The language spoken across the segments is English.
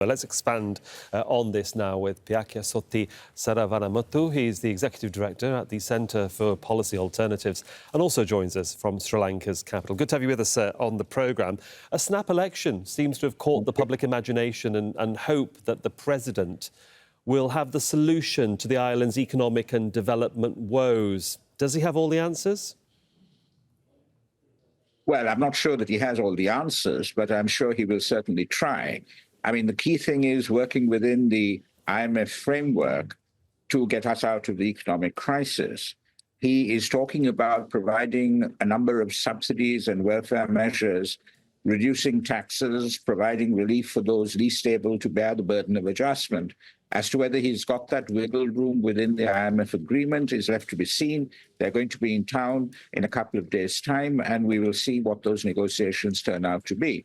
But let's expand on this now with Paikiasothy Saravanamuttu. He's the Executive Director at the Centre for Policy Alternatives and also joins us from Sri Lanka's capital. Good to have you with us on the programme. A snap election seems to have caught the public imagination and hope that the President will have the solution to the island's economic and development woes. Does he have all the answers? Well, I'm not sure that he has all the answers, but I'm sure he will certainly try. I mean, the key thing is working within the IMF framework to get us out of the economic crisis. He is talking about providing a number of subsidies and welfare measures, reducing taxes, providing relief for those least able to bear the burden of adjustment. As to whether he's got that wiggle room within the IMF agreement is left to be seen. They're going to be in town in a couple of days' time, and we will see what those negotiations turn out to be.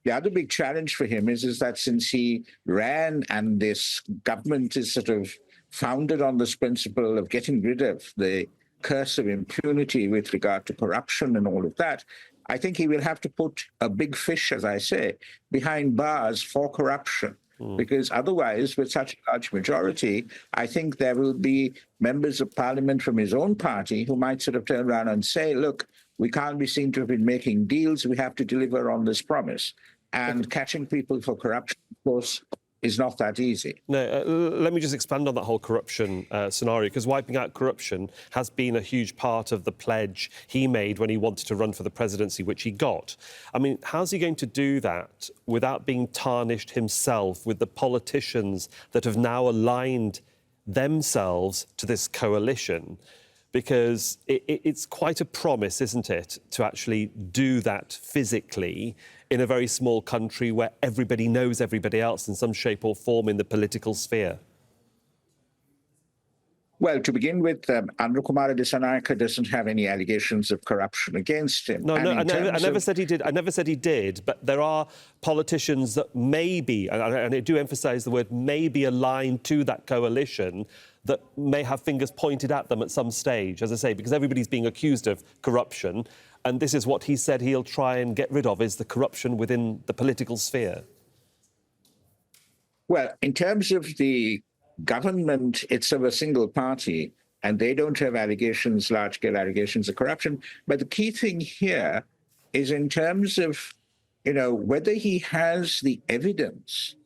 The other big challenge for him is that since he ran and this government is sort of founded on this principle of getting rid of the curse of impunity with regard to corruption and all of that, I think he will have to put a big fish, as I say, behind bars for corruption. Because otherwise, with such a large majority, I think there will be members of parliament from his own party who might sort of turn around and say, look, we can't be seen to have been making deals. We have to deliver on this promise. And catching people for corruption, of course, is not that easy. No, let me just expand on that whole corruption scenario, because wiping out corruption has been a huge part of the pledge he made when he wanted to run for the presidency, which he got. I mean, how's he going to do that without being tarnished himself with the politicians that have now aligned themselves to this coalition? Because it's quite a promise, isn't it, to actually do that physically in a very small country where everybody knows everybody else in some shape or form in the political sphere? Well, to begin with, Andrew Kumara Dissanayake doesn't have any allegations of corruption against him. No, I never said he did. I never said he did. But there are politicians that may be, and I do emphasise the word may be, aligned to that coalition that may have fingers pointed at them at some stage, as I say, because everybody's being accused of corruption. And this is what he said he'll try and get rid of, is the corruption within the political sphere. Well, in terms of the government, it's of a single party, and they don't have allegations, large-scale allegations of corruption. But the key thing here is in terms of, whether he has the evidence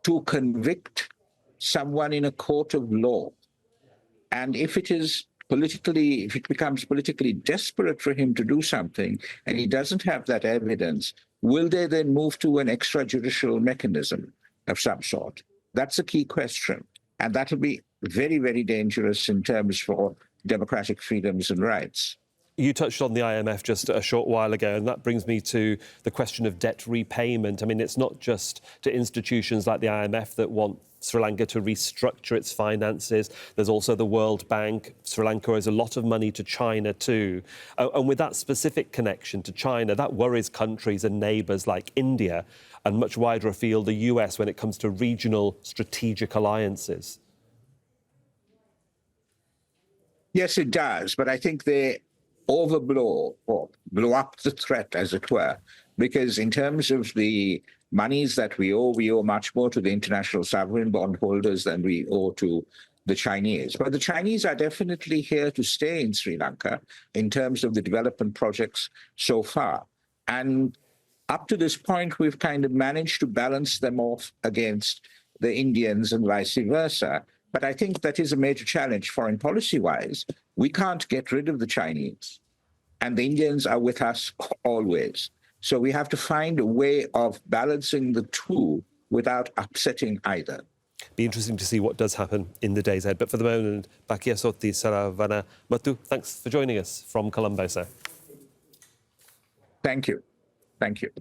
to convict someone in a court of law. And if it becomes politically desperate for him to do something, and he doesn't have that evidence, will they then move to an extrajudicial mechanism of some sort? That's a key question. And that will be very, very dangerous in terms for democratic freedoms and rights. You touched on the IMF just a short while ago, and that brings me to the question of debt repayment. I mean, it's not just to institutions like the IMF that want Sri Lanka to restructure its finances. There's also the World Bank. Sri Lanka owes a lot of money to China too. And with that specific connection to China, that worries countries and neighbours like India and much wider afield, the US, when it comes to regional strategic alliances. Yes, it does. But I think they overblow or blow up the threat, as it were, because in terms of the monies that we owe much more to the international sovereign bondholders than we owe to the Chinese. But the Chinese are definitely here to stay in Sri Lanka in terms of the development projects so far. And up to this point, we've kind of managed to balance them off against the Indians and vice versa. But I think that is a major challenge foreign policy-wise. We can't get rid of the Chinese, and the Indians are with us always. So we have to find a way of balancing the two without upsetting either. Be interesting to see what does happen in the days ahead. But for the moment, Paikiasothy Saravanamuttu, thanks for joining us from Colombo, sir. Thank you. Thank you.